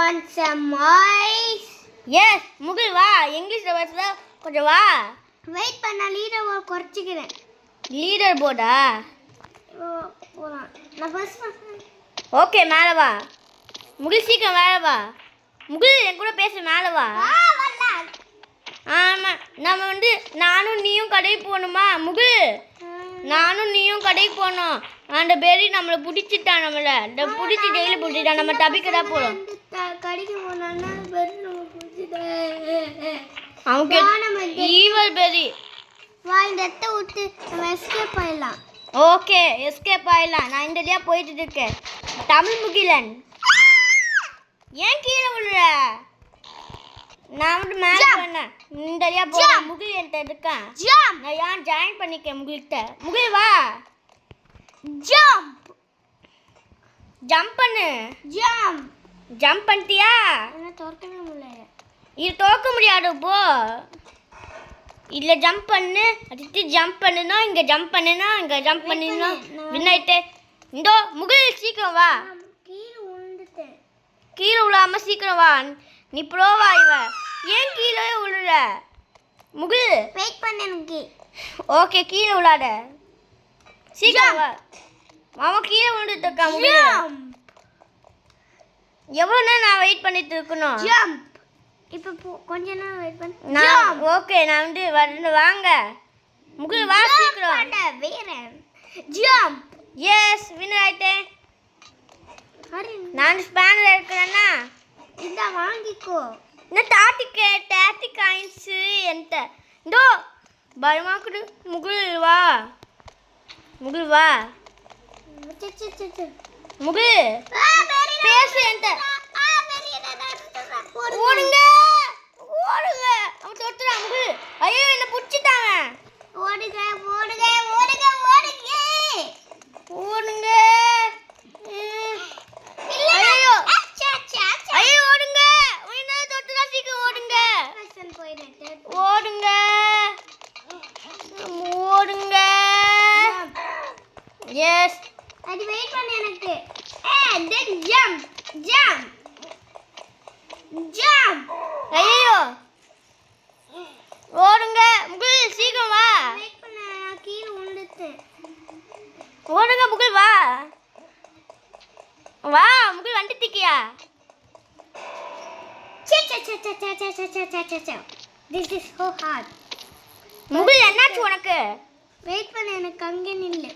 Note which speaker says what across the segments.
Speaker 1: want some ice?
Speaker 2: Yes, முகில் வா. இங்கிலீஷ்ல பேசுறா கொஞ்சம் வா.
Speaker 1: வெயிட் பண்ண லீடர் போர்ட் குறைச்சிக்கிறேன்.
Speaker 2: லீடர் போர்டா?
Speaker 1: போலாம். நான் ஃபர்ஸ்ட்
Speaker 2: ஓகே மேலே வா. முகில் சீக்கிரம் மேலே வா. முகில் என் கூட பேச மேலே வா. ஆமாம் நம்ம வந்து நானும் நீயும் கடைக்கு போகணுமா முகில்? நானும் நீயும் கடைக்கு போகணும். அந்த பெரி நம்மளை பிடிச்சிட்டான். நம்மளை பிடிச்சி டெய்லி பிடிச்சிட்டான். நம்ம தப்பிக்கடா போகிறோம்.
Speaker 1: கடைக்கு போனோன்னா பெரி நம்ம பிடிச்சிட்டேன்.
Speaker 2: அவங்க ஈவல் பெரி.
Speaker 1: வா இந்த இடத்த விட்டு நம்ம எஸ்கேப் ஆயிடலாம்.
Speaker 2: ஓகே எஸ்கேப் ஆயிடலாம். நான் இந்த வழியாக போயிட்டு இருக்கேன். தமிழ் முகிலன் ஏன் கீழே விழுற? நான் வந்து மேலே பண்ணேன். இந்த வழியாக போகிறேன். முகில் என்கிட்ட இருக்கான். நான் ஏன் ஜாயின் பண்ணிக்கேன் முகில்கிட்ட. முகில் வா.
Speaker 1: ஜம்ப்
Speaker 2: ஜம்ப் பண்ணு. ஜம்ப் பண்ணிட்டியா?
Speaker 1: என்ன தோற்கவே முடியல.
Speaker 2: இது தோக்க முடியாது போ. இதில் ஜம்ப் பண்ணு. அடுத்து ஜம்ப் பண்ணுனா இங்கே ஜம்ப் பண்ணுனா இங்கே ஜம்ப் பண்ணினா வின் ஆயிட்டே. இந்தோ முகில் சீக்கிரம் வா.
Speaker 1: கீழே விழுந்துட்டேன்.
Speaker 2: கீழே விழாம சீக்கிரம் வா. நீ ப்ரோவா இவ. ஏன் கீழே விழுற முகில்?
Speaker 1: வெயிட் பண்ணு எனக்கு.
Speaker 2: ஓகே கீழே விழாத. சீக்கிரம் வா. மாமா கீழே விழுந்துட்டு இருக்கா முகில். எவ்வளோ நேரம் நான் வெயிட் பண்ணிட்டு இருக்கணும்?
Speaker 1: ஜம்ப். இப்போ கொஞ்ச நேரம் வெயிட் பண்ணு.
Speaker 2: நான் ஓகே நான் வந்து வரேன். வாங்க முகில் வா சீக்கிரம்.
Speaker 1: வேற ஜம்ப்.
Speaker 2: எஸ் வின் ஆயிட்டேன். நான் ஸ்பேனர் இருக்கிறேன்னா
Speaker 1: இந்த வாங்கிக்கோ.
Speaker 2: நான் டாட்டி காயின்ஸ் என்கிட்ட. இந்தோ பயமாக்குது. முகில் வா. முகில் வா. முகில் பேசு என்கிட்ட. ஓடுங்க ஓடுங்க. அவன் தொட்டுறான் முகில். ஐயோ என்ன பிடிச்சிட்டாங்க.
Speaker 1: ஓடுங்க ஓடுங்க ஓடுங்க ஓடுங்க
Speaker 2: ஓடுங்க. ஐயோ ஐயோ ஓடுங்க. என்ன தொட்டுறா சீக்கிரம் ஓடுங்க. ஓடுங்க ஓடுங்க. எஸ்
Speaker 1: அது வெயிட் பண்ணு எனக்கு. தென் ஜம்ப் ஜம்ப் ஜம்ப்.
Speaker 2: ஐயோ ஓடுங்க முகில் சீக்கிரம் வா.
Speaker 1: வெயிட் பண்ணு நான் கீழே விழுந்துட்டேன்.
Speaker 2: ஓடுங்க முகில் வா. வா முகில் வந்துட்டியா?
Speaker 1: This is so hard.
Speaker 2: முகில் என்னாச்சு உனக்கு?
Speaker 1: வெயிட் பண்ணு எனக்கு அங்கே நில்லு.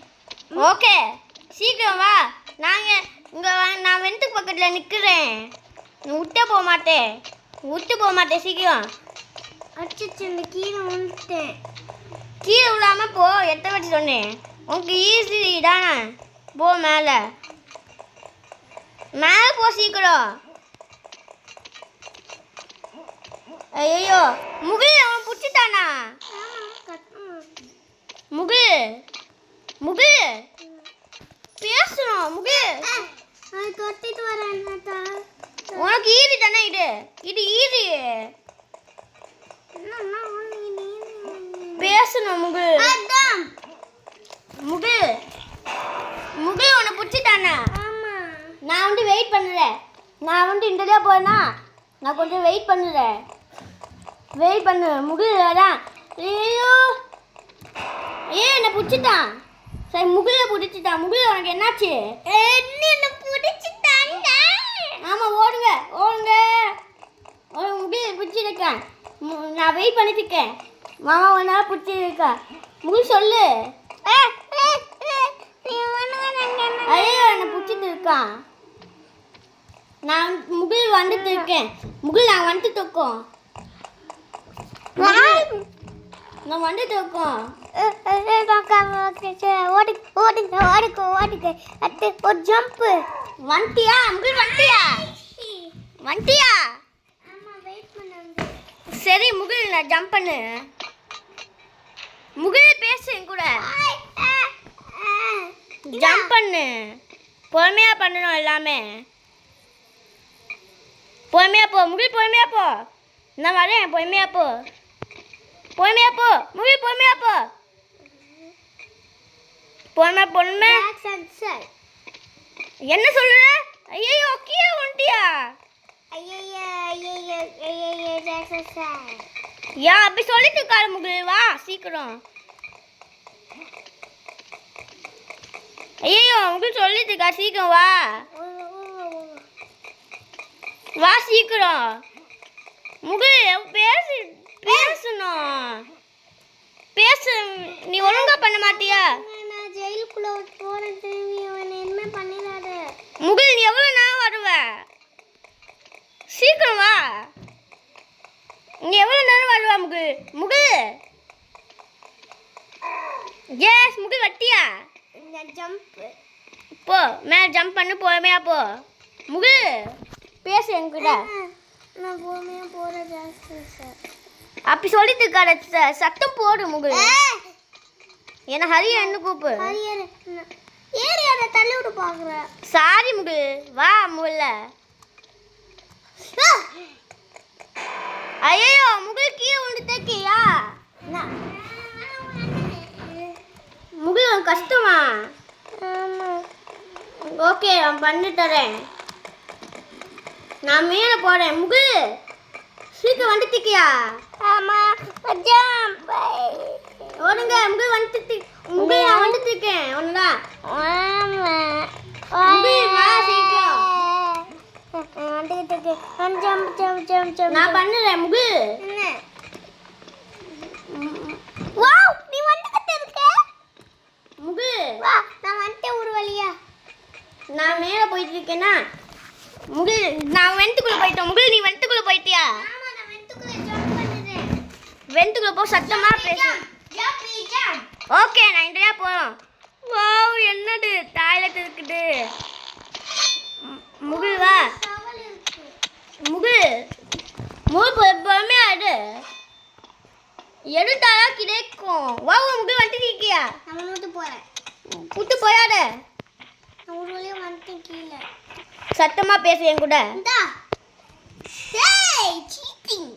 Speaker 2: ஓகே சீக்கிரம் வா. நாங்கள் இங்கே நான் வெண்ட்டுக்கு பக்கத்தில் நிற்கிறேன். நீ விட்டே போக மாட்டேன் சீக்கிரம்.
Speaker 1: அடிச்சு இந்த கீழே விழுந்துட்டேன்.
Speaker 2: கீழே விழாமல் போ. எட்ட வச்சு சொன்னேன் உனக்கு ஈஸி தானே. போ மேலே போ சீக்கிரம். ஐயோ முகில் அவன் பிடிச்சிட்டானா? முகில் பேசணும் முகில்.
Speaker 1: தொட்டிட்டு வரேன்.
Speaker 2: உனக்கு ஈஸி தானே இது ஈஸி. பேசணும் முகில். முகில் உன்னை பிடிச்சிட்டானா? நான் வந்து வெயிட் பண்ணுறேன். நான் வந்து இந்ததே போனா நான் கொஞ்சம் வெயிட் பண்ணுறேன். வெயிட் பண்ணு முகில் தான். ஐயோ என்னை பிடிச்சிட்டான். சரி முகிலை பிடிச்சிட்டான். முகில் உனக்கு என்னாச்சு?
Speaker 1: என்ன பிடிச்சிட்டாங்க.
Speaker 2: ஆமாம் ஓடுங்க முகில் பிடிச்சிருக்கேன். நான் வெயிட் பண்ணிட்டு இருக்கேன். மாமா ஒன்றா பிடிச்சிருக்கா. முகில் சொல்லு. ஐயோ என்னை பிடிச்சிட்டு இருக்கான். நான் முகில் வந்துட்டு இருக்கேன். முகில் நான் வந்துட்டு இருக்கோம். நான் வந்துட்டு இருக்கோம்.
Speaker 1: ஓடுங்க ஒரு ஜம்ப்.
Speaker 2: வந்துட்டியா முகில்? வந்துட்டியா? சரி முகில் நான் ஜம்ப் பண்ணு. முகில் பேசு என் கூட. ஜம்ப் பண்ணு. பொறுமையாக பண்ணணும் எல்லாமே. பொறுமையாக போ முகில். பொறுமையாக போ. நான் வரேன். பொறுமையாக போ முகில். பொறுமையாக போ. பொறுமை. என்ன சொல்லுற? ஐயோ கீழே வந்துட்டியா? ஏன் அப்படி சொல்லிட்டு இருக்காரு முகில்? வா சீக்கிரம். ஐயோ முகில் சொல்லிட்டு இருக்கா, சீக்கிரம் வா. வா சீக்கிரம் முகில். பேசணும். பேசு. நீ ஒழுங்கா பண்ண மாட்டியா?
Speaker 1: நான் ஜெயிலுக்குள்ள போறேன். என்ன பண்ணிடாத
Speaker 2: முகில். நீ எவ்வளவு நேரம் வருவ? சீக்கிரம் வா. நீ எவ்வளவு நேரம் வருவா முகில்? முகில். எஸ் முகில் வட்டியா?
Speaker 1: ஜம்ப்
Speaker 2: போ மேல ஜம்ப் பண்ணு. போமையா போ முகில். பேசு என்கிட்ட.
Speaker 1: நான் போமையா போறேன் ஜாஸ்தி சார்.
Speaker 2: அப்படி சொல்லிட்டு இருக்காரு. சத்தம் போடு முகில். என்ன ஹரியா என்ன கூப்பு?
Speaker 1: ஏரியால தள்ளி விட்டு பாக்குறேன்.
Speaker 2: சாரி முகில். வா முகில்ல. ஐயோ முகில் கீழே விழுந்து தேக்கியா? முகில் கஷ்டமா? ஓகே நான் பண்ணி தரேன். நான் மேலே போறேன். முகில் சீக்கிரம் வந்துட்டியா?
Speaker 1: ஆமா ஜம்ப்
Speaker 2: ஓடுங்க. முகில் வந்துட்டு. முகில் நான் வந்துட்டு இருக்கேன். ஒண்ணுதான்.
Speaker 1: ஆமா
Speaker 2: முகில் வா சீக்கிரம்.
Speaker 1: வந்துட்டு ஜம்ப் ஜம்ப் ஜம்ப் ஜம்ப்.
Speaker 2: நான் பண்ணுறேன் முகில்.
Speaker 1: வாவ் நீ வந்துட்டு இருக்க.
Speaker 2: முகில்
Speaker 1: வா நான் வந்துட்டேன் ஒரு வழியா.
Speaker 2: நான் மேலே போயிட்டு இருக்கேனா? முகில் நான் வெண்ட்டுக்குள்ள போயிட்டேன். முகில் நீ வெண்ட்டுக்குள்ள போயிட்டியா?
Speaker 1: ஆமா நான் வெண்ட்டுக்குள்ள ஜம்ப் பண்ணிட்டேன்.
Speaker 2: வெண்ட்டுக்குள்ள போ. சத்தமா பேசு.
Speaker 1: Jump jump.
Speaker 2: ஓகே நான் இன்றையா போகிறோம். வாவ் என்னது டாய்லெட் இருக்குது. முகில் வா.
Speaker 1: டவல் இருக்கு.
Speaker 2: முகில் பொறுமையா எடுத்தாலா கிடைக்கும். வா முகில் வந்துட்டு இருக்கியா?
Speaker 1: நான் மட்டும் போறேன்.
Speaker 2: விட்டு போயாத.
Speaker 1: நான் ஒரு வழியா வந்துட்டேன் கீழே.
Speaker 2: சத்தமா பேசு என் கூட.
Speaker 1: இந்தா ஏய் சீட்டிங்.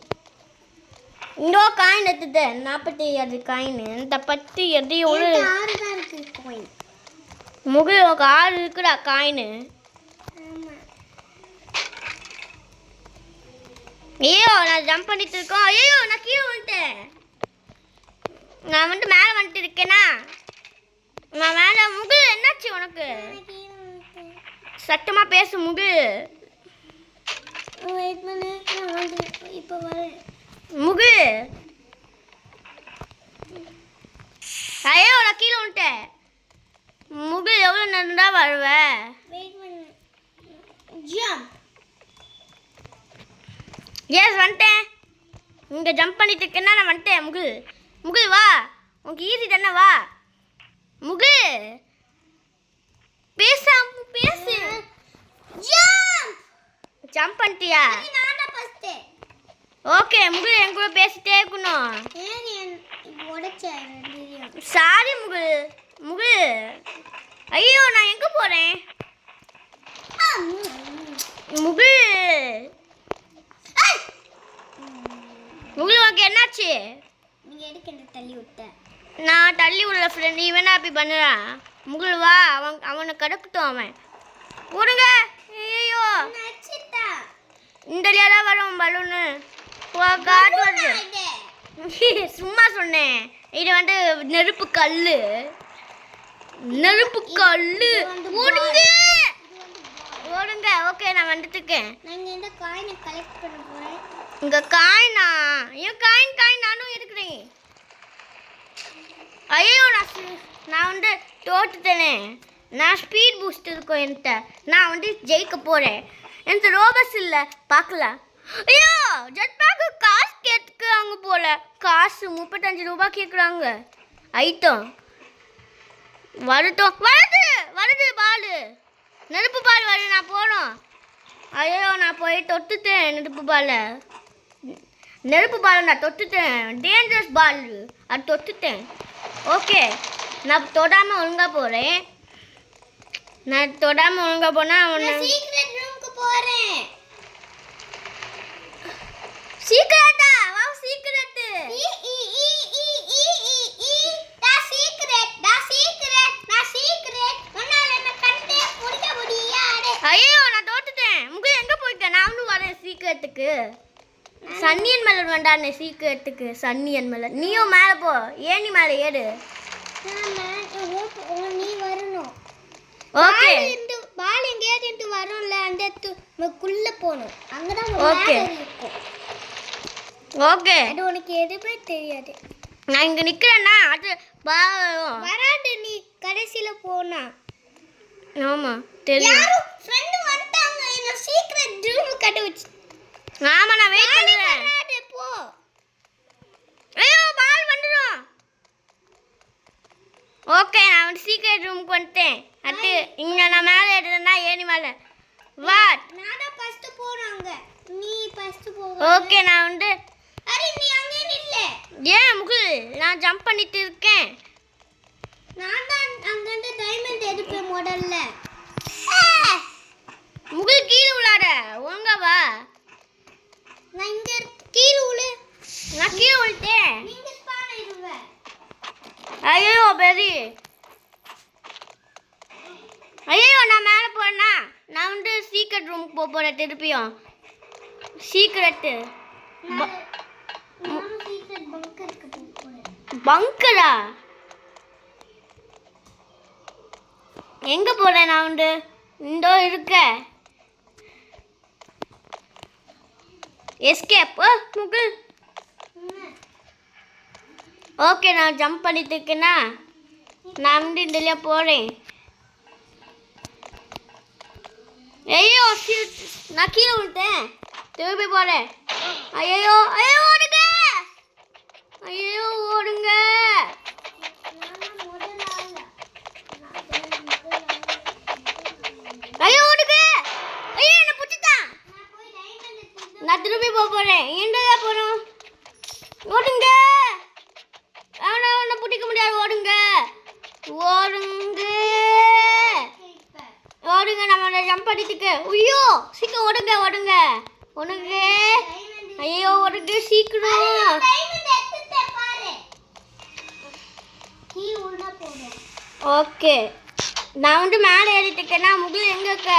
Speaker 2: இந்தோ காயின் எடுத்துட்டு 47 காயின். இந்த 10 எதையும் ஒரு
Speaker 1: 6 தான் இருக்கு காயின்.
Speaker 2: முகில் உனக்கு 6 இருக்குடா காயின்.
Speaker 1: ஆமா
Speaker 2: ஐயோ நான் ஜம்ப் பண்ணிட்டு இருக்கோம். ஐயோ நான் கீழே வந்துட்டேன். நான் வந்துட்டு மேலே வந்துட்டு இருக்கேனா? நான் மேலே. முகில் என்னாச்சு உனக்கு? சத்தமா பேசு முகில்.
Speaker 1: வெயிட் பண்ணு நான் வந்து இப்போ வரேன்.
Speaker 2: முகில். ஐயோ நான் கீழே வந்துட்டேன். முகில் எவ்வளோ நேரம் தான் வருவ?
Speaker 1: வெயிட் பண்ணு. ஜம்ப்.
Speaker 2: எஸ் வந்துட்டேன். இங்கே ஜம்ப் பண்ணிட்டு இருக்கேன்னா நான் வந்துட்டேன். முகில். முகில் வா. உனக்கு ஈஸி தானே வா. முகில் பேசாம பேசு.
Speaker 1: ஜம்ப்.
Speaker 2: ஜம்ப் பண்ணிட்டியா?
Speaker 1: நான் தான் ஃபர்ஸ்ட்.
Speaker 2: ஓகே முகில் என் கூட பேசிட்டே இருக்கணும்.
Speaker 1: ஏன் நீ உடைச்ச ரெண்டு?
Speaker 2: சாரி முகில். முகில் ஐயோ நான் எங்கே போகிறேன்? முகில். முகில் உனக்கு என்னாச்சு?
Speaker 1: நீங்க எதுக்கு என்ன தள்ளி விட்ட?
Speaker 2: நான் தள்ளி விடல ஃப்ரெண்ட். நீ வேணா அப்படி பண்ணுறான். முகில் வா. அவனை கடக்கட்டும். அவன் விடுங்க. ஐயோ
Speaker 1: நச்சிட்டா.
Speaker 2: இந்த தான் வரும் பலூனு. காட்டு வருது. சும்மா சொன்னேன். இது வந்து நெருப்பு கல்லு. நெருப்பு கல்லு. ஓடுங்க ஓடுங்க. ஓகே நான் வந்துட்டு இருக்கேன்.
Speaker 1: நான் இந்த காயினை கலெக்ட் பண்ண போறேன்.
Speaker 2: இங்க காயினா? ஏன் காயின் நானும் இருக்கிறேன். ஐயோ நான் வந்து தோத்துட்டேனே. நான் ஸ்பீட் பூஸ்ட் இருக்கும் என்கிட்ட. நான் வந்து ஜெயிக்க போறேன். எனக்கு ரோபஸ் இல்லை. பார்க்கலாம். ஐயோ ஜெட் பேக்கு காசு கேட்குறாங்க போல. காசு 35 ரூபாய் கேட்குறாங்க. ஐட்டம் வருது பால். நெருப்பு பால் வருது. நான் போகணும். ஐயோ நான் போய் தொட்டுட்டேன். நெருப்பு பால் நான் தொட்டுட்டேன். டேஞ்சரஸ் பால் அது தொட்டுட்டேன். ஓகே நான் தொடாமல் ஒழுங்காக போகிறேன். நான் தொடாமல் ஒழுங்காக போனால்
Speaker 1: நான் சீக்ரெட் ரூமுக்கு போறேன்.
Speaker 2: சீக்கிரட்டா வா. சீக்கிரட்
Speaker 1: ஈ ஈ ஈ ஈ ஈ ஈ ஈ நான் சீக்ரெட் உன்னால என்ன கண்டே முடிக்க முடியாது.
Speaker 2: ஐயோ நான் தோத்துட்டேன். முகில் எங்கே போயிட்டேன்? நான் ஒன்றும் வரேன் சீக்கிரத்துக்கு. சன்னியன் மலர் வேண்டான்னு சீக்கிரத்துக்கு சன்னியன் மலர். நீயும் மேலே போ, ஏணி மேலே ஏறு.
Speaker 1: நீ வரணும்.
Speaker 2: ஓகே
Speaker 1: பால் எங்கேயாவது வரும்ல, அந்த குள்ள போகணும். அங்கதான்
Speaker 2: ஓகே
Speaker 1: இருக்கும்.
Speaker 2: ஓகே
Speaker 1: அது உனக்கு எதுவுமே தெரியாது.
Speaker 2: நான் இங்கே நிற்கிறேன்னா அது
Speaker 1: வராது. நீ கடைசியில போனா.
Speaker 2: ஆமாம் தெரியும்.
Speaker 1: யாரும் ஃப்ரெண்ட் வந்துட்டாங்க. என்ன சீக்ரெட் ரூம் கட்ட வச்சு.
Speaker 2: ஆமாம் நான் வெயிட் பண்ணுறேன்.
Speaker 1: போ.
Speaker 2: ஐயோ பால் வந்துடும். ஓகே நான் வந்து சீக்ரெட் ரூமுக்கு வந்துட்டேன். அடுத்து இங்கே நான் மேலே எடுத்தேன்னா ஏணி மேலே வாட்.
Speaker 1: நான் தான் ஃபர்ஸ்ட் போறாங்க. நீ ஃபர்ஸ்ட் போ.
Speaker 2: ஓகே நான் வந்து
Speaker 1: அரே நீ அங்கே நில்ல.
Speaker 2: ஏன் முகில் நான் ஜம்ப் பண்ணிட்டு இருக்கேன்.
Speaker 1: நான் தான் அங்க இருந்து டைமண்ட் எடுப்பேன் முதல்ல.
Speaker 2: முகில் கீழே விளாட ஒழுங்கா வா.
Speaker 1: நான் இங்க கீழ உளு.
Speaker 2: நான் கீழே விழுட்டேன்.
Speaker 1: நீங்க ஸ்பான் ஆயிடுவ.
Speaker 2: ஐயோ பெரி. ஐயோ நான் மேலே போறேன்னா நான் வந்து சீக்ரெட் ரூமுக்கு போகிறேன் திருப்பியும். சீக்ரெட்டு
Speaker 1: நான் சீக்ரெட் பங்கருக்கு போறேன்.
Speaker 2: பங்கரா எங்கே போகிறேன் நான் வந்து இந்தோ இருக்க. எஸ்கேப் முகில். ஓகே நான் ஜம்ப் பண்ணிட்டு இருக்கேன்னா நான் வந்து இதுலையே போகிறேன். ஐயோ நான் கீழே விழுட்டேன். திருப்பி போகிறேன். ஐயோ ஐயோ ஓடுங்க. ஐயோ ஓடுங்க. ஐயோ ஓடுங்க. ஐயோ என்ன பிடிச்சிட்டான். நான் திருப்பி போகிறேன். எங்கதான் போகணும். ஓடுங்க. ஆனால் ஒன்றை பிடிக்க முடியாது. ஓடுங்க ஓடுங்க ஓடுங்க. நம்ம ஜம்ப் அடிச்சுக்கு. ஐயோ சீக்கிரம் ஓடுங்க ஓடுங்க ஓடுங்க. ஐயோ ஓடுங்க சீக்கிரம். ஓகே நான் வந்து மேலே ஏறிட்டு இருக்கேன்னா முகில் எங்கே இருக்க.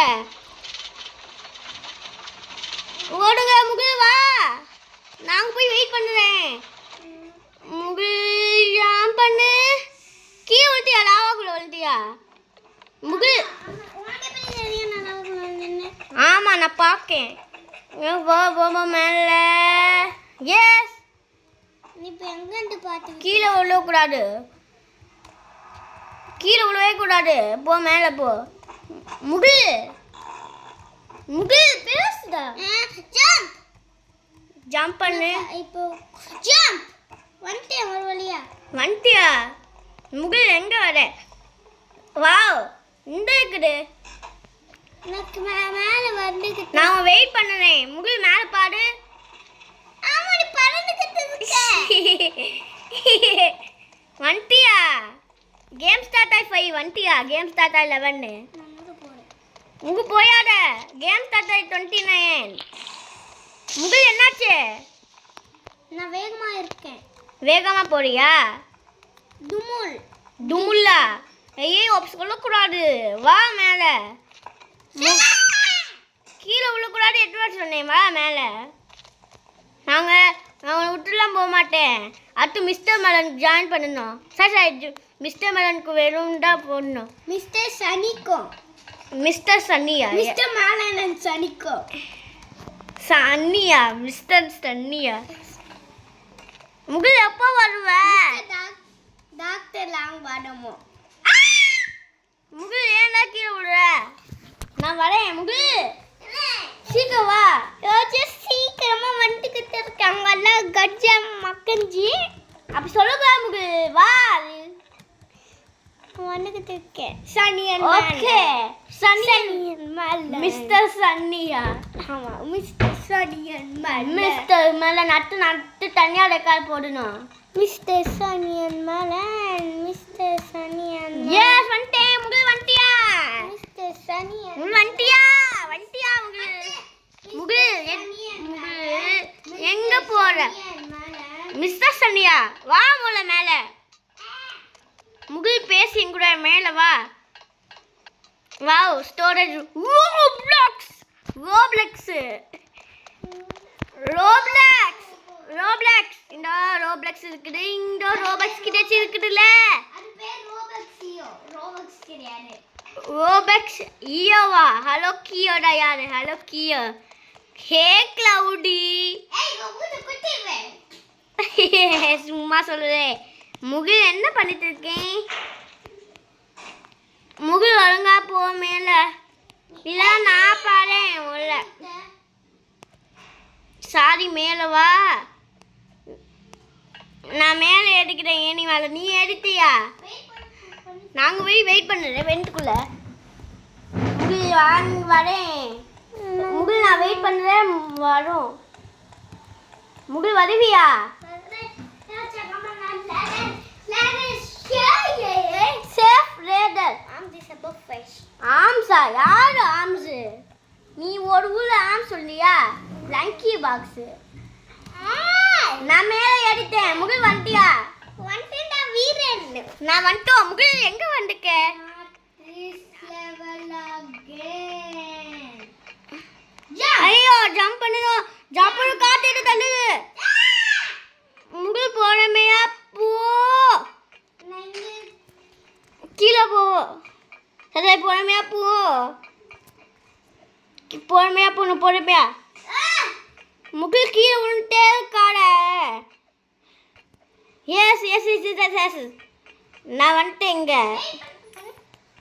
Speaker 2: ஓடுங்க முகில் வா. நாங்கள் போய் வெயிட் பண்ணுறேன். முகில் ஜம்ப் பண்ணு. கீழே விழுத்தியா லாவாக்குள்ள விழுத்தியா முகில். ஆமாம் நான் பார்க்கேன். போமா மேலே. எஸ்
Speaker 1: நீ இப்போ எங்கேருந்து பார்த்து
Speaker 2: கீழே விழக்கூடாது. கீழே விழவே கூடாது. போ மேலே போ. முகில் முகில் பேசுதா.
Speaker 1: ஜம்ப்
Speaker 2: ஜம்ப் பண்ணு.
Speaker 1: இப்போ ஜம்ப் வந்துட்டேன் ஒரு வழியா.
Speaker 2: வந்துட்டியா முகில் எங்கே வர. வாவ் இந்த இருக்குது.
Speaker 1: எனக்கு மேலே வந்துட்டு
Speaker 2: நான் வெயிட் பண்ணுறேன். முகில் மேலே பாடு.
Speaker 1: ஆமா நீ பறந்துக்கிட்டு இருக்க.
Speaker 2: வந்துட்டியா. கேம் ஸ்டார்ட் ஆகி 5 வந்துட்டியா. கேம் ஸ்டார்ட் ஆகி 11.
Speaker 1: நான் அங்க போறேன்.
Speaker 2: முகு போயாத. கேம் ஸ்டார்ட் ஆகி 29. முகில் என்னாச்சு.
Speaker 1: நான் வேகமா இருக்கேன்.
Speaker 2: வேகமாக போறியா.
Speaker 1: துமுல்
Speaker 2: துமுல்லா. ஐயோ சொல்லக்கூடாது. வா மேலே. கீழே விழக்கூடாது. 8 வாட்டி சொன்னேன். வா மேலே. நான் விட்டுலாம் போக மாட்டேன். அடுத்து மிஸ்டர் மெலன் ஜாயின் பண்ணணும். சார் மிஸ்டர் மெலனுக்கு வெறும் தான் போடணும்.
Speaker 1: மிஸ்டர் சனிக்கோ.
Speaker 2: மிஸ்டர் சன்னியா.
Speaker 1: மிஸ்டர் மேலன் சனிக்கோ.
Speaker 2: சன்னியா மிஸ்டர் சன்னியா. முகில் எப்போ வருவ.
Speaker 1: Doctor long வாடமோ.
Speaker 2: முகில் ஏன்டா கீழே விடுற. நான் வரேன். முகில் சீக்கிரம் வா.
Speaker 1: சீக்கிரமா வந்துக்கிட்டு இருக்காங்க எல்லாம் கஜ்ஜா மக்கஞ்சி.
Speaker 2: அப்படி சொல்லக்கூடா முகில். வா
Speaker 1: வந்துக்கிட்டு இருக்கேன். சனியன்
Speaker 2: ஓகே சன்னியன்
Speaker 1: மேல
Speaker 2: மிஸ்டர் சன்னியா.
Speaker 1: ஆமா மிஸ்டர் சனியன் மேல.
Speaker 2: மிஸ்டர் மேலே நட்டு நட்டு தனியாக ரெக்கார்ட் போடணும்.
Speaker 1: மிஸ்டர் சனியன் மேல. மிஸ்டர் சனியன்
Speaker 2: எஸ் வந்துட்டேன். முகில் வந்துட்டியா.
Speaker 1: மிஸ்டர் சனியன்
Speaker 2: முகில் வந்துட்டியா. வந்துட்டியா முகில். முகில் முகில் எங்கே போகிற. மிஸ்டர் சன்னியா வா மூல மேலே. முகில் பேசி என் கூட மேலே வா. Wow storage Roblox. Roblox Robux இருக்குது, இங்க ரோபக்ஸ் கிடைச்சி இருக்குதுல்ல.
Speaker 1: அது பேர் ரோபக்ஸியோ. ரோபக்ஸ் கிடையாது.
Speaker 2: ரோபக்ஸ் ஈயோவா? ஹலோ கியோடா யாரு? ஹலோ கியோ. Hey Cloudy.
Speaker 1: ஏய் ஊது குட்டிவே.
Speaker 2: சும்மா சொல்லுறேன். முகில் என்ன பண்ணிட்டு இருக்கேன்? முகில் ஒழுங்கா போ மேல. இல்ல நான் பாறேன் உள்ள. சாரி மேல வா. நான் மேலே ஏறிக்கிறேன் ஏனி மேலே. நீ ஏறிட்டியா? நாங்கள் போய் வெயிட் பண்ணுறேன் வெண்ட்டுக்குள்ள. முகில் வாங்க வரேன். முகில் நான் வெயிட் பண்ணுறேன் வரும். முகில் வருவியா? Safe raider. ஆம்ஸா? யாரு ஆம்ஸு? நீ ஒரு ஊர்ல ஆம் சொல்லியா? லங்கி பாக்ஸ். நான் மேலே ஏறிட்டேன். முகில் வந்துட்டியா?
Speaker 1: வந்துட்டா வீரன்.
Speaker 2: நான் வந்துட்டோம். முகில் எங்க வந்துக்க? ஐயோ ஜம்ப் பண்ணுதோ. ஜம்ப் பண்ணு காத்து எடுத்து தள்ளுது. முகில் போறமையா போ. கீழே போ. சரி போறமையா போ. போறமையா போகணும் போறமையா. முகில் கீழே விழுந்துட்டே இருக்காட. Yes yes yes yes yes. நான் வந்துட்டேன் இங்க.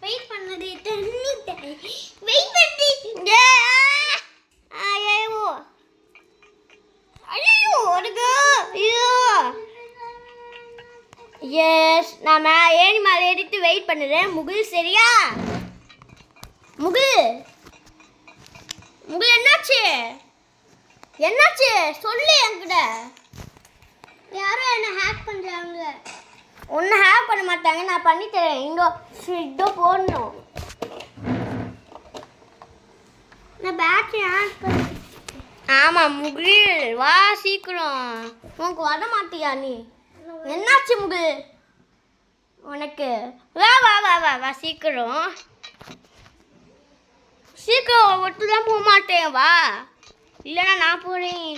Speaker 1: வெயிட் பண்ணது வெயிட் பண்ணி
Speaker 2: ஐயோ ஐயோ ஒடுங்க. ஐயோ எஸ் நான் ஏணி மேலே ஏறிட்டு வெயிட் பண்ணுறேன். முகில் சரியா? முகில் முகில் என்னாச்சு? என்னாச்சு சொல்லு என்கிட்ட.
Speaker 1: யாரோ என்ன ஹேக் பண்றாங்க.
Speaker 2: ஒன்றும் ஹேக் பண்ண மாட்டாங்க. நான் பண்ணி தரேன். இங்கே இதோ போடணும்.
Speaker 1: நான் பேட்டரி ஆன் பண்ணி.
Speaker 2: ஆமாம் முகில் வா சீக்கிரம். உனக்கு வர மாட்டியா நீ? என்னாச்சு முகில் உனக்கு? வா வா வா வா வா சீக்கிரம் சீக்கிரம். ஒட்டுலாம் போக மாட்டேன் வா. இல்லைனா நான் போகிறேன்.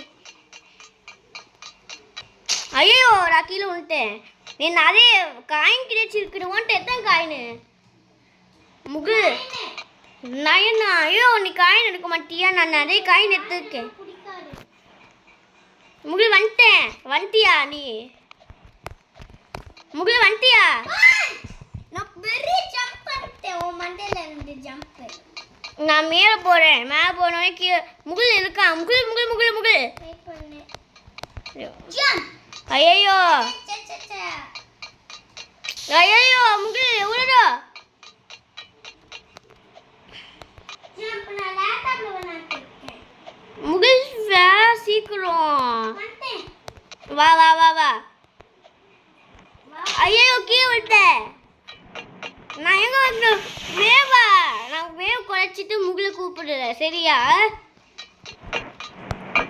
Speaker 2: ஐயோ நான் கீழே விழுந்துட்டேன். நீ நிறைய காயின் கிடைச்சிருக்குது. உன்ட்டு எத்தனை காயின்? முகில் நயனா. ஐயோ நீ காயின் எடுக்க மாட்டியா? நான் நிறைய காயின் எடுத்துருக்கேன். முகில் வந்துட்டேன். வந்துட்டியா நீ? முகில் வந்துட்டியா?
Speaker 1: நான் பெரிய ஜம்ப் பண்ணிட்டேன். உன் மண்டையில இருந்து ஜம்ப்.
Speaker 2: நான் மேலே போகிறேன். மேலே போனோடனே கீழே முகில் இருக்கான். முகில் முகில் முகில் முகில்.
Speaker 1: வெயிட் பண்ணு. ஜம்ப்.
Speaker 2: ஐயோ
Speaker 1: சச்சச்ச.
Speaker 2: ஐயோ முகில் எவ்வளோ?
Speaker 1: ஜம்ப் நான் லேப்டாப்ல விளையாடிட்டேன்.
Speaker 2: முகில் வா சீக்கிரம்.
Speaker 1: வந்துட்டேன்.
Speaker 2: வா வா வா வா. ஐயோ கீழே விட்டேன். நான் எங்கே வந்து வேவா? நான் வேவ் குறைச்சிட்டு முகில் கூப்பிடுறேன் சரியா?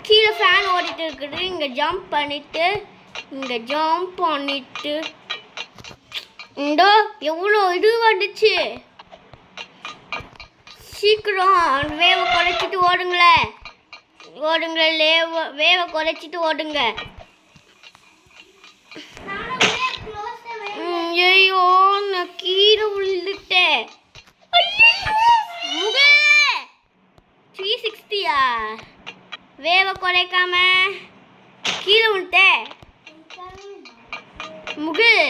Speaker 2: கீழே ஃபேன் ஓடிட்டு இருக்குது. இங்கே ஜம்ப் பண்ணிட்டு இங்கே ஜம்ப் பண்ணிட்டு இந்தோ எவ்வளோ இது வந்துச்சு. சீக்கிரம் வேவை குறைச்சிட்டு ஓடுங்களேன். ஓடுங்களேன். வேவை குறைச்சிட்டு ஓடுங்க. ஐயோ நான் கீழே விழுந்துட்டேன். முகில் 360யா? வேவை குறைக்காம கீழே விழுந்துட்டேன். முகில்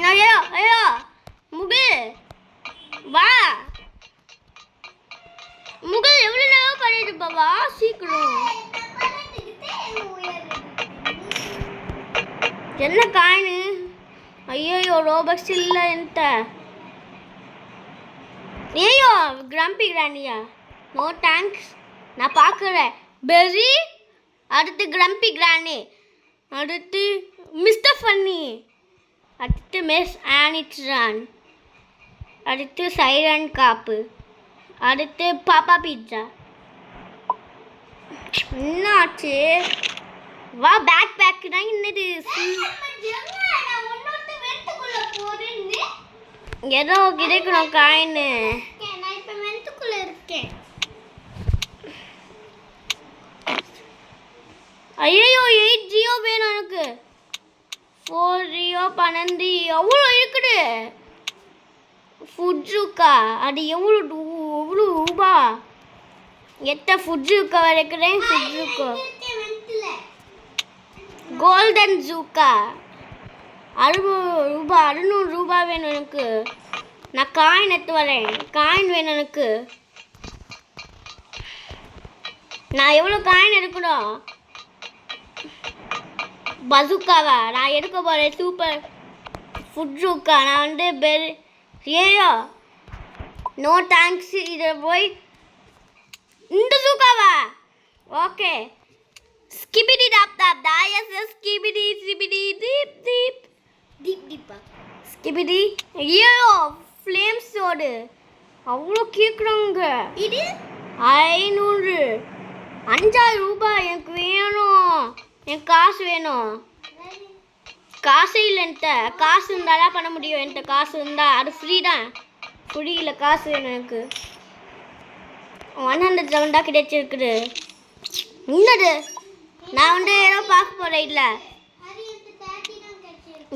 Speaker 2: ஐயோ ஐயோ முகில் வா. முகில் எவ்வளோ நேரம் பண்ணிட்டு வா சீக்கிரம். என்ன காயினு? ஐயோ ரோபக்ஸ் இல்லை என்கிட்ட. ஐயோ கிரம்பி கிராண்டியா? No thanks. நான் பார்க்குறேன். பெர்ரி அடுத்து கிரம்பி கிராண்டி, அடுத்து மிஸ்டர் ஃபன்னி, அடுத்து மிஸ் ஆனிட்ரான், அடுத்து சைரன் காப்பு, அடுத்து பாப்பா பீட்சா. என்னாச்சு? வா பேக் பேக் தான் என்னது? ஏதோ கிடைக்கணும் காயின்னு.
Speaker 1: நான் இப்ப வெண்ட்டுக்குள்ள இருக்கேன்.
Speaker 2: ஐயோ 8 ஜியோ வேணும் எனக்கு. 4 ஜியோ 12 எவ்வளோ இருக்குது. ஃபுட் ஜூக்கா அது எவ்வளோ ரூபா. எத்த ஃபுட் ஜூக்கா வரைக்கிறேன். ஃபுட் ஜூக்கா கோல்டன் ஜூக்கா 600 ரூபா வேணும் எனக்கு. நான் காயின் எடுத்து வரேன். காயின் வேணும் எனக்கு. நான் எவ்வளோ காயின் எடுக்கணும். பசுக்காவா நான் எடுக்க போகிறேன். சூப்பர் ஃபுட் ஜூக்கா நான் வந்து ஏயோ நோ தேங்க்ஸ். இதை போய் இந்த ஜூக்காவா ஓகே. ஸ்கிபிடி டாப் டாப் தாயஸ் skibidi skibidi deep deep deep டீப்பா ஸ்கிபிடி. ஐயோ ஃப்ளேம்ஸ் ஓடு அவ்வளோ கேட்குறாங்க. இது 500 5000 ரூபாய் எனக்கு வேணும். எனக்கு காசு வேணும். காசு இல்லை என்கிட்ட. காசு இருந்தால் தான் பண்ண முடியும். என்கிட்ட காசு இருந்தால் அது ஃப்ரீ தான். ஃப்ரீயில் காசு வேணும் எனக்கு. 107 தான் கிடைச்சிருக்குது. இன்னது நான் வந்து ஏதோ பார்க்க போகிறேன். இல்லை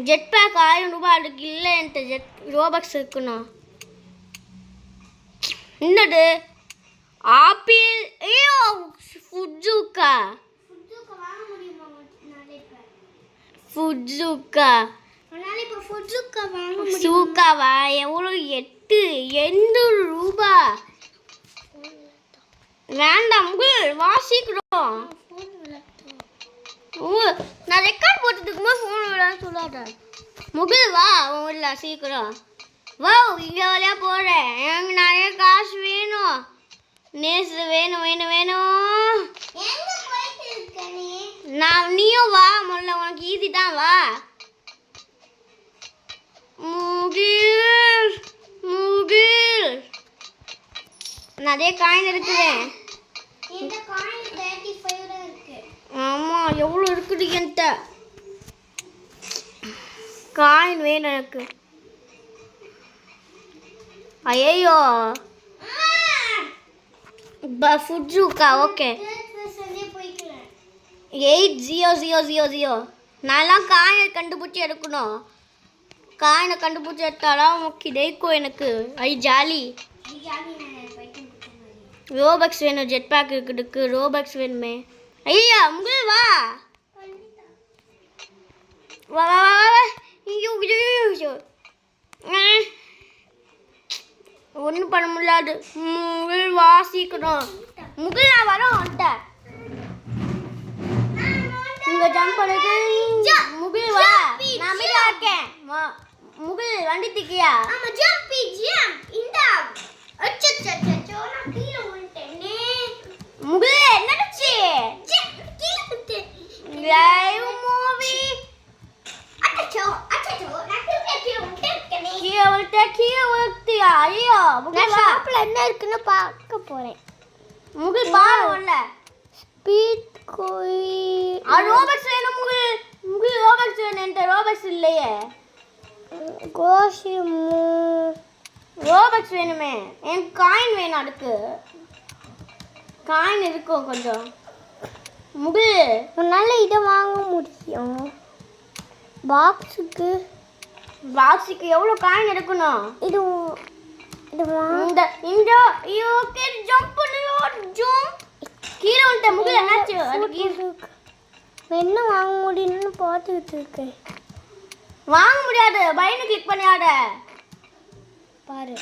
Speaker 2: ஜெட் பேக் 1000 ரூபாய் அதுக்கு இல்லை. என்கிட்ட ஜெட் ரோபக்ஸ் இருக்கணும். இன்னது ஆப்பிள். ஐயோ ஃபுட் ஜூக்கா ஃபுட் ஜூக்கா ஜூக்காவா எவ்வளோ 800 ரூபா. வேண்டாம் வாசிக்கிறோம். நான் ரெக்கார்ட் போட்டுட்டு ஃபோன் விளான்னு சொல்லாத. முகில் வா உள்ள சீக்கிரம் வா. இங்கே வழியா போகிறேன். எனக்கு நிறைய காசு வேணும். நேஸ் வேணும் வேணும் வேணும். நீயும் வா. முதல்ல உனக்கு ஈஸி தான். வா முகில் முகில். நிறைய காயின் இருக்குறேன். ஆமாம் எவ்வளோ இருக்குது என்கிட்ட. காயின் வேணும் எனக்கு. ஐயோ ஃபுட் ஜூக்கா ஓகே 8000. நான்லாம் காயினை கண்டுபிடிச்சி எடுக்கணும். காயினை கண்டுபிடிச்சி எடுத்தாலும் கிடைக்கும் எனக்கு. ஐ ஜாலி. ரோபக்ஸ் வேணும். ஜெட் பேக் இருக்குதுக்கு ரோபக்ஸ் வேணுமே. ஐயா முகில் வா வா வா வா. ஒன்றும் பண்ண முடியாது. முகில் வாசிக்கணும். முகில் நான் வரோம் வந்துட்ட. இங்கே ஜம்ப் பண்ணுது. முகில் வா. நான் அமைதியா இருக்கேன். முகில் வண்டி திக்கியா. முகில் என்னச்சு லைவ் மூவி. ஐயோ ஷாப்ல என்ன இருக்குன்னு பார்க்க போறேன். முகில் பாரு உள்ள ஸ்பீட் கோய். ரோபக்ஸ் வேணும் முகில். முகில் ரோபக்ஸ் வேணும். என்கிட்ட ரோபக்ஸ் இல்லையே. ரோபக்ஸ் வேணுமே. எனக்கு காயின் வேணும். அதுக்கு காயின் இருக்கும் கொஞ்சம். முகில் உன்னால் இதை வாங்க முடியும். பாக்ஸுக்கு எவ்வளோ காயின் எடுக்கணும். இது இந்த இந்த ஓகே ஜம்ப் பண்ணியோ ஜம்ப் கீழே வந்துட்ட. முகில் என்னாச்சு. என்ன வாங்க முடியும்னு பார்த்துக்கிட்டு இருக்கேன். வாங்க முடியாது. பையனை கிளிக் பண்ணியாட பாரு.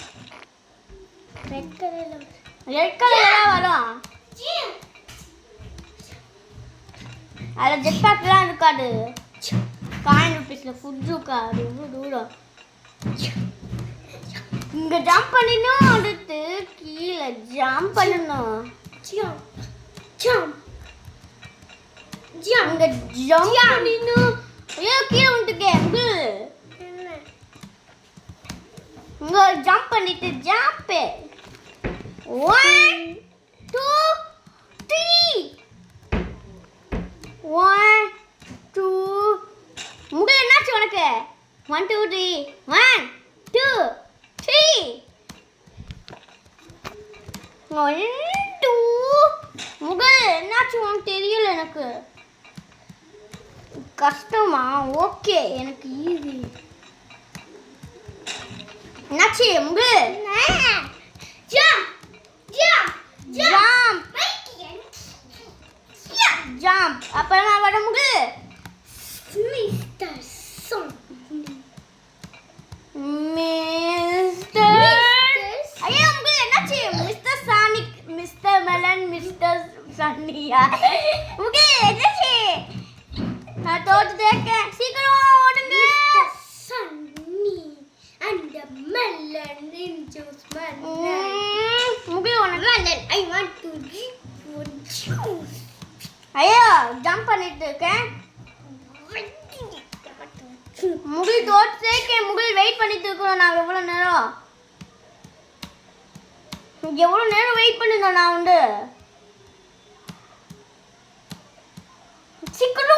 Speaker 2: ரெட் கலர்லாம் வரும். அதில் ஜெட் பேக்லாம் இருக்காது. காயின் ருபீஸில் ஃபுட் ஜூக்கா அது எவ்வளோ தூரம். இங்கே ஜம்ப் பண்ணினோம். அடுத்து கீழே ஜம்ப் பண்ணணும். இங்கே ஜம்ப் பண்ணினோம். ஐயோ கீழே வந்துட்டுக்கே முகில். இங்கே ஜம்ப் பண்ணிட்டு ஜம்ப்பு 1 2 3 1 2. முகில் என்னாச்சு உனக்கு. 1 2 3 1 2 3 1 2. முகில் என்னாச்சு உனக்கு தெரியல எனக்கு. கஷ்டமா? ஓகே, எனக்கு ஈஸி. என்னாச்சு Mugu?
Speaker 1: Jump jump
Speaker 2: jump jump. அப்ப நான் வர முகு.
Speaker 1: மிஸ்டர் சோன்
Speaker 2: மிஸ்டர் ஐயோ முகு என்னாச்சு? மிஸ்டர் சானிக், மிஸ்டர் மெலன், மிஸ்டர் சன்னியா? முகு என்னாச்சு? நான் தோத்துட்டேன். சீக்கிரம் ஓடுங்க.
Speaker 1: Sunny and the melon in juice melon.
Speaker 2: முகு உனக்கு
Speaker 1: Melon, I want to drink your juice.
Speaker 2: ஐயோ ஜம்ப் பண்ணிட்டு இருக்கேன். முகில் தோற்றுக்கேன். முகில் வெயிட் பண்ணிட்டு இருக்கோம். நான் எவ்வளோ நேரம் வெயிட் பண்ணிருந்தோம். நான் உண்டு சீக்கிரம்.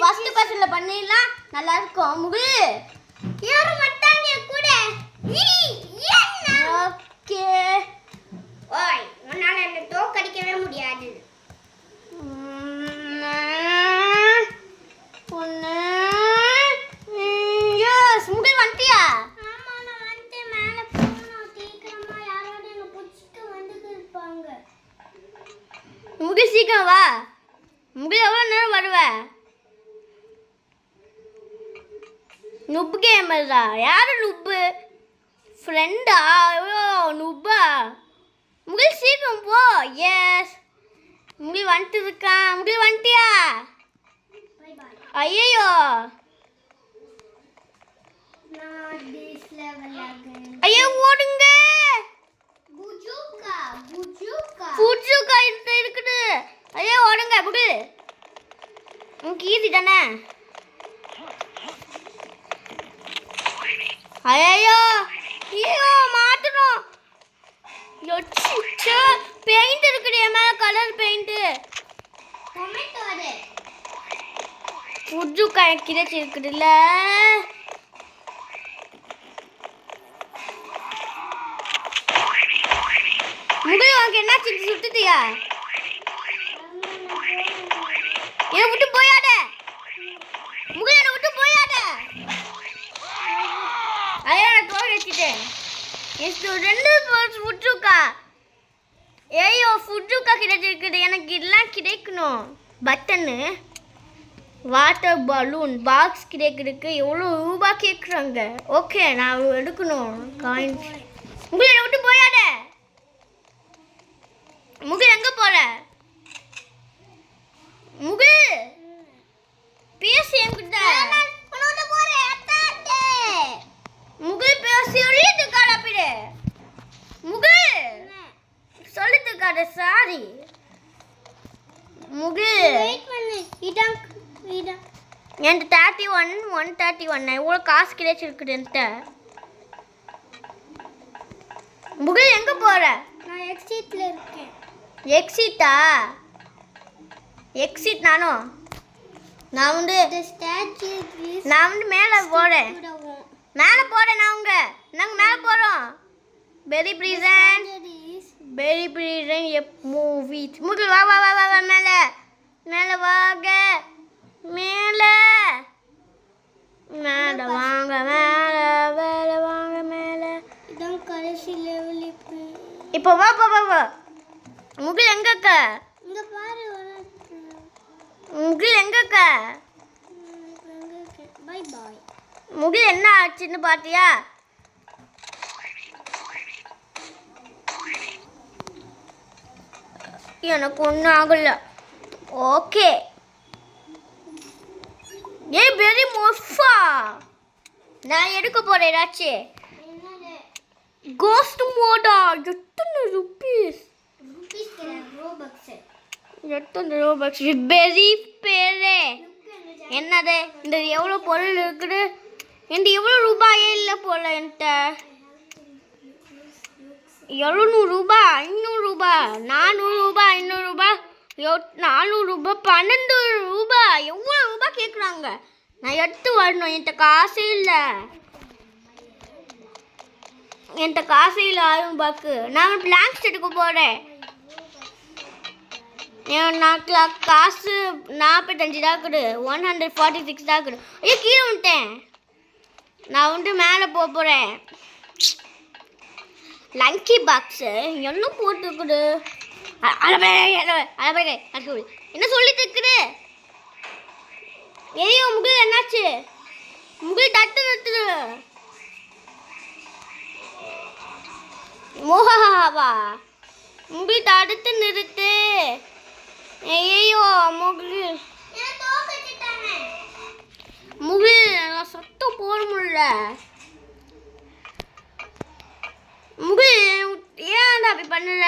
Speaker 2: ஃபர்ஸ்ட் பர்சன்ல பண்ணிடலாம், நல்லா இருக்கும். முகில்
Speaker 1: யாரும் மட்டாங்க கூட. என்ன?
Speaker 2: ஓகே.
Speaker 1: ஓய், உன்னால என்ன தோக்கடிக்கவே முடியாது.
Speaker 2: எஸ் முகில் வந்துட்டியா?
Speaker 1: ஆமா, நான் வந்து மேல போகணும். சீக்கிரமா யாராவது என்ன புடிச்சிட்டு வந்துட்டு இருப்பாங்க.
Speaker 2: முகில் சீக்கிரம் வா. முகில் எவ்வளோ நேரம் வருவ? நுப்பு கேமரா. யாரு நுப்பு? ஃப்ரெண்டா? ஐயோ நுப்பா. முகில் சீக்கிரம் போ. எஸ் முகில் வந்துட்டு இருக்கான். முகில் வந்துட்டியா?
Speaker 1: Bye bye.
Speaker 2: ஐயோ
Speaker 1: நான் திஸ் லெவல் அகைன்.
Speaker 2: ஐயோ ஓடுங்க.
Speaker 1: புஜுகா புஜுகா.
Speaker 2: புட்சுக்கா இருக்குது. ஐயோ ஓடுங்க. முகில் உனக்கு ஈஸி தானே? ஐயோ ஐயோ மாட்டணும். பெயிண்ட் இருக்குது என் மேல, கலர் பெயிண்ட்.
Speaker 1: டொமேட்டோடு.
Speaker 2: புட்சுக்கா எனக்கு கிடைச்சி இருக்குதுல்ல. முகில் உனக்கு என்ன சுட்டுத்தியா? என்னை விட்டு போயாத. முகில் என்னை விட்டு போயாத. ஐயோ நான் தோல் வச்சுட்டேன். ரெண்டு ஃபுட்சுக்கா. ஐயோ ஃபுட்சுக்கா கிடைச்சிருக்குது. எனக்கு இதெல்லாம் கிடைக்கணும். பட்டனு, வாட்டர் பலூன், பாக்ஸ் கிடைக்கிறதுக்கு எவ்வளோ ரூபா கேட்குறாங்க. ஓகே நான் எடுக்கணும் காயின்ஸ். முகில் என்னை விட்டு போயாத. முகில் எங்கே போற? முகில் பேசி என்கிட்ட.
Speaker 1: உன்னோட போறேன் அத்தாட்டே.
Speaker 2: முகில் பேசி சொல்லிட்டுக்கார பிடு. முகில் சொல்லிட்டுக்கார சாரி. முகில்
Speaker 1: வெயிட் பண்ணு. இதான் இதான்.
Speaker 2: என்கிட்ட 131 இவ்வளோ காசு கிடைச்சிருக்குது என்கிட்ட. முகில் எங்கே போற?
Speaker 1: நான் எக்ஸிட்ல இருக்கேன்.
Speaker 2: எக்ஸிட்டா? எக்ஸிட் நானும். நான் வந்து
Speaker 1: The statue is
Speaker 2: நான் வந்து மேலே போகிறேன்.
Speaker 1: சுடவும்.
Speaker 2: மேலே போகிறேன். நாங்கள் மேலே போகிறோம். வெரி ப்ரீசன்ட்
Speaker 1: is
Speaker 2: வெரி ப்ரீசன்ட் எப் மூவி. முகில் வா வா வா வா வா மேலே மேலே வாங்க. மேலே மேலே வாங்க. மேலே வாங்க மேலே.
Speaker 1: இதான் கடைசி லெவல் இப்போ.
Speaker 2: இப்போ வா வா வா வா. முகில் எங்கக்க?
Speaker 1: இங்க பாரு உனக்கு.
Speaker 2: முகில் எங்கக்க?
Speaker 1: Bye bye.
Speaker 2: முகில் என்ன ஆச்சுன்னு பார்த்தியா? எனக்கு ஒன்றும் ஆகல. ஓகே. ஏ வெரி மொஃபா. நான் எடுக்க போறேன் ஏதாச்சும்.
Speaker 1: என்னது?
Speaker 2: கோஸ்ட் மோடா. எத்தனை ருபீஸ்?
Speaker 1: Rupees Robux.
Speaker 2: எத்தனை ரூபாய்? வெரி பேரே. என்னது இந்த எவ்வளோ பொருள் இருக்குது? என்கிட்ட எவ்வளோ ரூபாயே இல்லை போல. என்கிட்ட 700 ரூபாய், 500 ரூபாய், 400 ரூபாய், 500 ரூபாய், 400 ரூபாய், 12 ரூபாய். எவ்வளோ ரூபாய் கேட்குறாங்க. நான் எடுத்து வரணும். என்கிட்ட காசே இல்லை. என்கிட்ட காசு இல்லை 1000 ரூபாய்க்கு. நான் பிளாங்க்ஸ் எடுக்க போகிறேன். நான் காசு 45 தான் இருக்குது. 146 தான் இருக்குது. ஐயோ கீழே வந்துட்டேன். நான் வந்து மேலே போகிறேன். லங்கி பாக்ஸு என்ன போட்டுருக்குது? என்ன சொல்லிட்டு இருக்குது? ஐயோ முகில் என்னாச்சு? முகில் தட்டு நிறுத்துது. மோகாவா முகில் தடுத்து நிறுத்து. ஐயோ முகில் முகில் நான் சத்தம் போட முடியல. முகில் ஏன் அப்படி பண்ணல?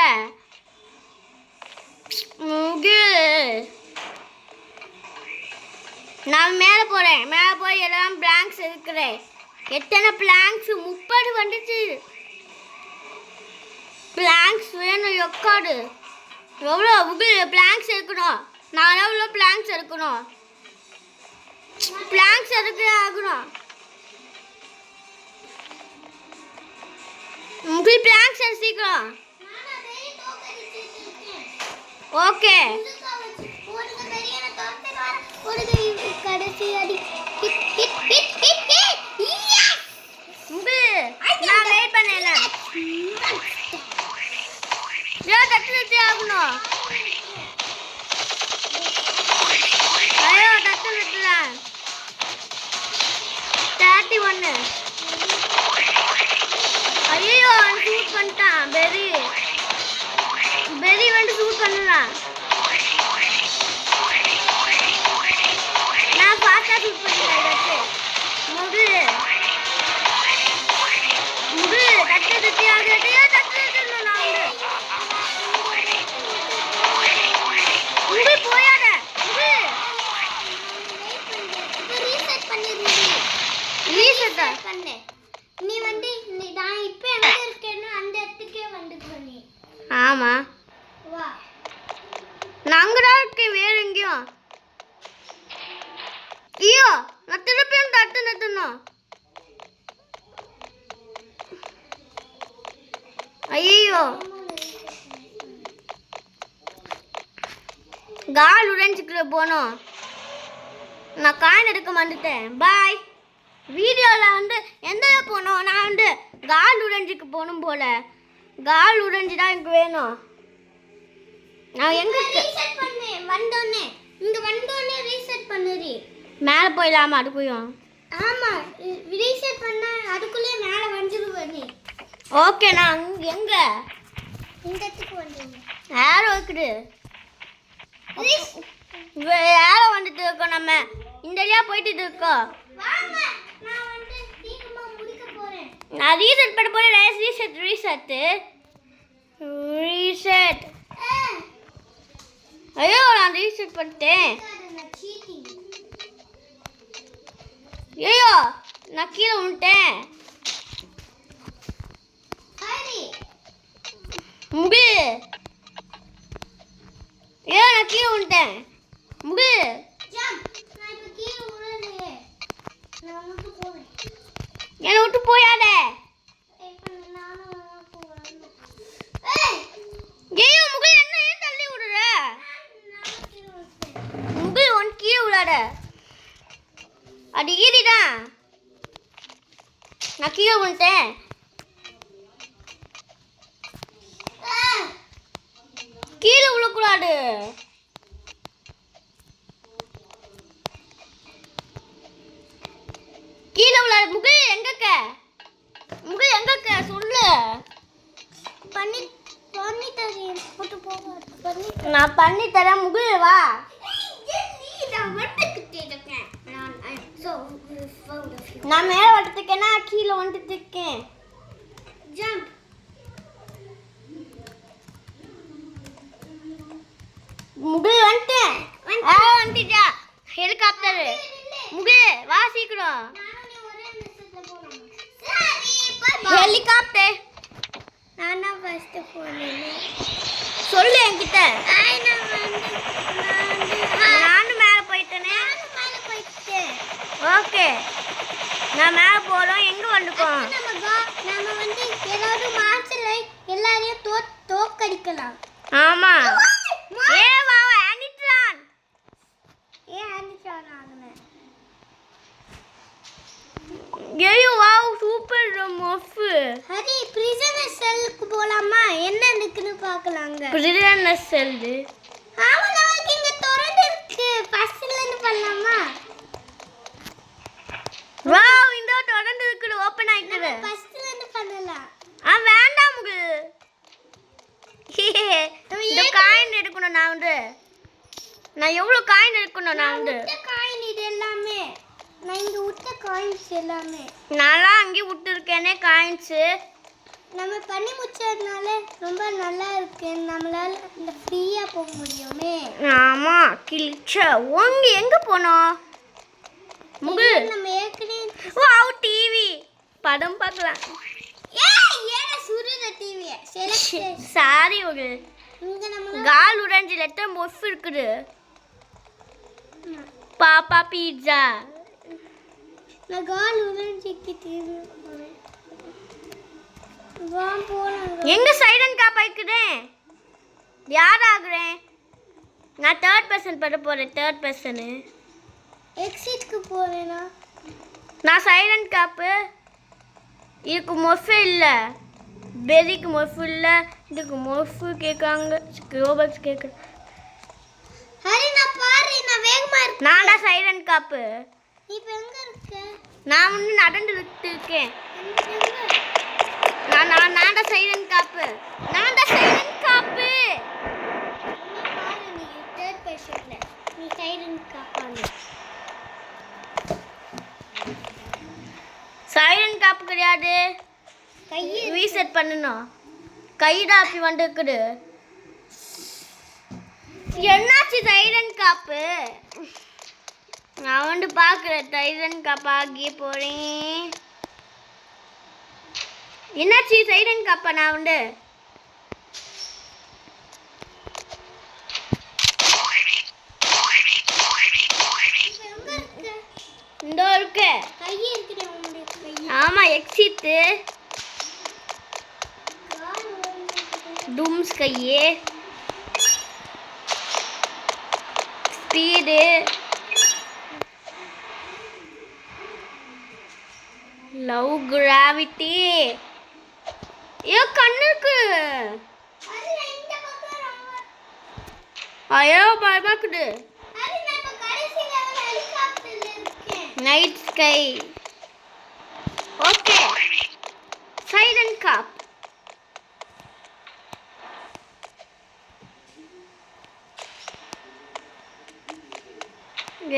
Speaker 2: முகில் நான் மேலே போகிறேன். மேலே போய் எல்லாம் பிளாங்க்ஸ் இருக்கிறேன். எத்தனை பிளாங்க்ஸ்? 30 வந்துச்சு. பிளாங்க்ஸ் வேணும் எக்காடு. எவ்வளோ முகில் பிளாங்க்ஸ் இருக்கணும்? நான் எவ்வளோ பிளாங்க்ஸ் இருக்கணும்? பிளாங்க்ஸ் எடுக்க ஆகணும். முகில் பிளாங்க்ஸ் சீக்கிரம். ஓகே நான் வெயிட் பண்ணல. தட்டு ஆகணும். ஐயோ தட்டு விட்டுலாம். 31. ஐயோ ஷூட் பண்ணிட்டான். பெரி வந்து ஷூட் பண்ணலாம். நான் ஃபாஸ்ட்டாக ஷூட் பண்ணிடுறேன். முகில் தட்டு ஆகுது. தட்டு நான் முகில் போயாத. ரீசெட் பண்ணு.
Speaker 1: நீ வந்து நான் இப்போ எங்க இருக்கேனோ அந்த இடத்துக்கே வந்துடுறேன்.
Speaker 2: ஆமா
Speaker 1: வா.
Speaker 2: நான் அங்கதான் இருக்கேன். வேற எங்கேயும். ஐயோ நான் திருப்பியும் தட்டு நிறுத்தணும். ஐயோ கால் உடைஞ்சுக்குள்ள போனோம். நான் காயின் எடுக்க மாட்டேன். பாய். வீடியோவில் வந்து எந்த போனோம்? நான் வந்து கால் உடைஞ்சுக்கு போகணும் போல. கால் உடைஞ்சு தான் எனக்கு வேணும். நான் எங்கே
Speaker 1: ரீசெட் பண்ணு. வந்தோடனே இங்கே வந்தோடனே ரீசெட் பண்ணுறி.
Speaker 2: மேலே போயிடலாமா? அதுக்குயும்
Speaker 1: ஆமாம் ரீசெட் பண்ண அதுக்குள்ளேயே மேலே வந்துடுவேன் நீ.
Speaker 2: ஓகே நான் எங்கே?
Speaker 1: இந்த இடத்துக்கு வந்துடுவேன்.
Speaker 2: யாரும் இருக்குது? யாரும் வந்துட்டு இருக்கோம். நம்ம இந்த வழியா போயிட்டு இருக்கோம்.
Speaker 1: வாங்க நான் வந்து சீக்கிரமா முடிக்க போறேன்.
Speaker 2: நான் ரீசெட் பண்ண போறேன். ரீசெட். ஐயோ நான் ரீசெட் பண்ணிட்டேன். ஐயோ நான் கீழே விட்டேன். முகில் ஐயோ நான் கீழே விட்டேன். முகில் என்னை விட்டு போயாத. ஐயோ முகில் என்ன ஏன் தள்ளி விடுற? முகில் ஒன் கீழே விடாத. அது ஈரிதான். நான் கீழே விட்டேன். கீழே விழக்கூடாது. கீழே விழாது. முகில் எங்கக்க? முகில் எங்கக்க சொல்லு.
Speaker 1: பண்ணி தரேன். போட்டு போக
Speaker 2: நான் பண்ணி தரேன். முகில் வா. நான் மேலே வந்துட்டுக்கேன்னா கீழே வந்துட்டு இருக்கேன்.
Speaker 1: ஜம்ப்.
Speaker 2: முகில் வந்துட்டேன். வந்துட்டா ஹெலிகாப்டர். முகில் வா சீக்கிரம். ஹெலிகாப்டர்.
Speaker 1: நானா ஃபர்ஸ்ட் போனேன்.
Speaker 2: சொல்லு என்கிட்ட. நானும் மேலே போயிட்டேனே.
Speaker 1: மேலே போயிட்டேன்.
Speaker 2: ஓகே நான் மேலே போகிறோம். எங்கே வந்துக்கோம்?
Speaker 1: நம்ம வந்து ஏதாவது மார்ச்சில் எல்லாரையும் தோக்கடிக்கலாம்.
Speaker 2: ஆமாம். ஏ வா ஆனிட்ரான்.
Speaker 1: ஆனிட்ரான் ஆகுனே.
Speaker 2: ஏயோ வாவ் சூப்பர் மொஃபு.
Speaker 1: ஹரி பிரிசனர் செல்லுக்கு போலாமா? என்ன இருக்குன்னு பார்க்கலாங்க.
Speaker 2: பிரிசனர் செல்.
Speaker 1: ஆமா நமக்கு இங்க திறந்து இருக்கு. ஃபர்ஸ்ட்ல இருந்து பண்ணலாமா?
Speaker 2: வாவ் இந்த திறந்து இருக்கு. ஓபன் ஆயிக்குது.
Speaker 1: ஃபர்ஸ்ட்ல இருந்து பண்ணலாம்.
Speaker 2: வேண்டாம் முகு. இந்த காயின் எடுக்கணும் நான் வந்து. நான் எவ்வளவு காயின் எடுக்கணும் நான் வந்து?
Speaker 1: காயின் இது எல்லாமே. நான் இங்க விட்ட காயின்ஸ் எல்லாமே.
Speaker 2: நல்லா அங்கே விட்டுருக்கேனே காயின்ஸ்.
Speaker 1: நம்ம பண்ணி முடிச்சதுனால ரொம்ப நல்லா இருக்கு. நம்மளால இந்த ஃப்ரீயா போக முடியுமே.
Speaker 2: ஆமா கிளிச்ச. உங்க எங்க போனோம்? முகு
Speaker 1: நம்ம ஏற்கனவே
Speaker 2: வாவ் டிவி படம் பார்க்கலாம்.
Speaker 1: ஏன் சுருத டிவி செலக்ட்
Speaker 2: சாரி ஒரு
Speaker 1: இங்க நம்ம
Speaker 2: கால் உடைஞ்ச லெட்டர் மொஃப் இருக்குது. பாப்பா பீட்சா.
Speaker 1: நான் கால் உடைஞ்சிக்கு டிவி வா போலாம்.
Speaker 2: எங்க சைலண்ட் காப்பா இருக்குது? யார் ஆகுறேன்? நான் தேர்ட் பர்சன் பண்ண போறேன். தேர்ட் பர்சன்
Speaker 1: எக்ஸிட்க்கு போறேனா?
Speaker 2: நான் சைலண்ட் காப்பு. இதுக்கு மொஃபு இல்லை. பெரிக்கு மொஃபு இல்லை. இதுக்கு மொஃபு கேட்காங்க. ரோபக்ஸ் கேட்குற.
Speaker 1: ஹரி நான் பாரு நான் வேகமா இருக்கேன்.
Speaker 2: நான் தான் சைலண்ட் காப்பு.
Speaker 1: நீ இப்ப எங்க இருக்க?
Speaker 2: நான் வந்து நடந்துட்டு இருக்கேன். நான் தான் சைலண்ட் காப்பு. நான் தான் சைலண்ட் காப்பு.
Speaker 1: நீ பாரு நீ தேர்ட் பர்சன்ல. நீ சைலண்ட் காப்பானு.
Speaker 2: சைலண்ட் காப்பு கிடையாது.
Speaker 1: கையை
Speaker 2: ரீசெட் பண்ணணும். கைடா அப்படி வந்துருக்குது. என்னாச்சு சைலண்ட் காப்பு? நான் வந்து பார்க்குறேன். சைலண்ட் காப்பு ஆகிய போகிறேன். என்னாச்சு சைலண்ட் காப்பா? நான் வந்து
Speaker 1: எங்க இருக்க?
Speaker 2: இந்த இருக்கு.
Speaker 1: கையை இருக்குடா உன்னுடைய கை.
Speaker 2: ஆமா எக்ஸிட்டு
Speaker 1: கால் உடைஞ்சிருக்கு.
Speaker 2: டூம்ஸ் கையே ஸ்பீடு லவ் கிராவிட்டி. ஏ கண்ணுக்கு
Speaker 1: ஹரி நான் இந்த பக்கம் ரொம்ப
Speaker 2: ஐயோ பயமாக்குது.
Speaker 1: ஹரி நான் இப்ப கடைசி லெவல் ஹெலிகாப்டர்ல இருக்கேன்.
Speaker 2: Night sky. Okay silent cop.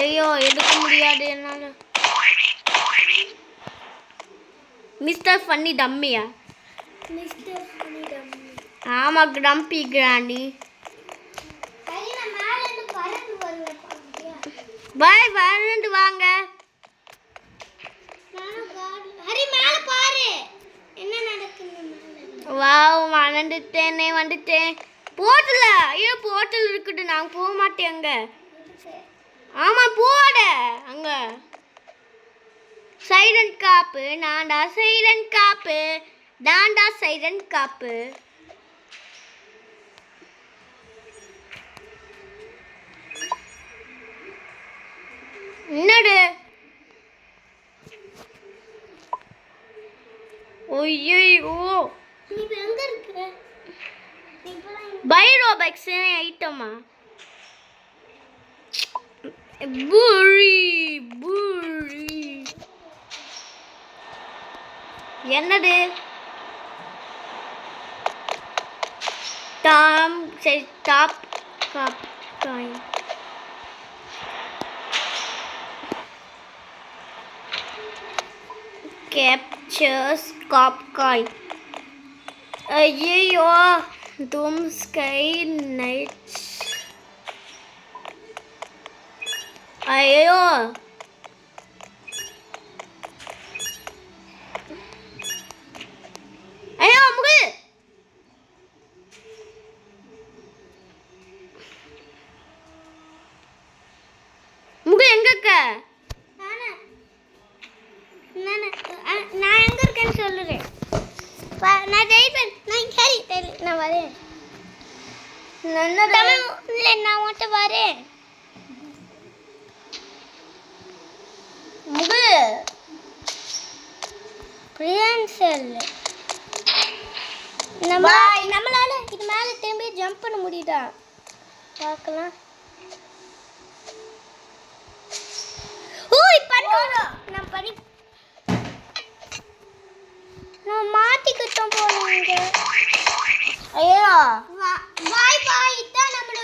Speaker 2: ஐயோ எடுக்க முடியாது என்னால. மிஸ்டர் ஃபன்னி டம்மியா?
Speaker 1: Mister freedom.
Speaker 2: ஆமா கிரம்பி கிராண்டி.
Speaker 1: ஹரி நான் மேல இருந்து பறந்து வருவேன் பாத்தியா?
Speaker 2: பாய் வரண்டு வாங்க.
Speaker 1: நானும் கால் ஹரி மேல பாரு. என்ன நடக்குது மேல?
Speaker 2: வாவ் வந்துட்டேன். போட்டல ஐயோ போட்டல் இருக்குது. நான் போக மாட்டேன் அங்க. ஆமா போட அங்க. சைலண்ட் காப்பு. நான்டா சைலண்ட் காப்பு. தாண்டா சைலண்ட் காப்பு. என்னடு? ஐயோ
Speaker 1: நீ இப்ப எங்க இருக்க? நீ இப்பலாம்
Speaker 2: பைரோபெக்ஸ் ஐட்டமா? பூரி என்னது? டாப் காப் காயின். கேப்சர்ஸ் காப் காயின். ஐயோ டூம் ஸ்கை நைட். ஐயோ ஐயோ முகு. முகு எங்க இருக்க?
Speaker 1: நான் நான் ஜெயிப்பேன். நான் சரி சரி நான் வரேன். தமிழ் இல்லை நான் மட்டும் வரேன்.
Speaker 2: முகு
Speaker 1: பிரியான்சல் நம்மளால இது மேலே திரும்பி ஜம்ப் பண்ண முடியுதா பார்க்கலாம். ஓய் பண்ணுறோம் நான் பண்ணி நான் மாட்டிக்கிட்டோம் போனீங்க.
Speaker 2: ஐயோ
Speaker 1: பாய் பாய் இதான் நம்மளோட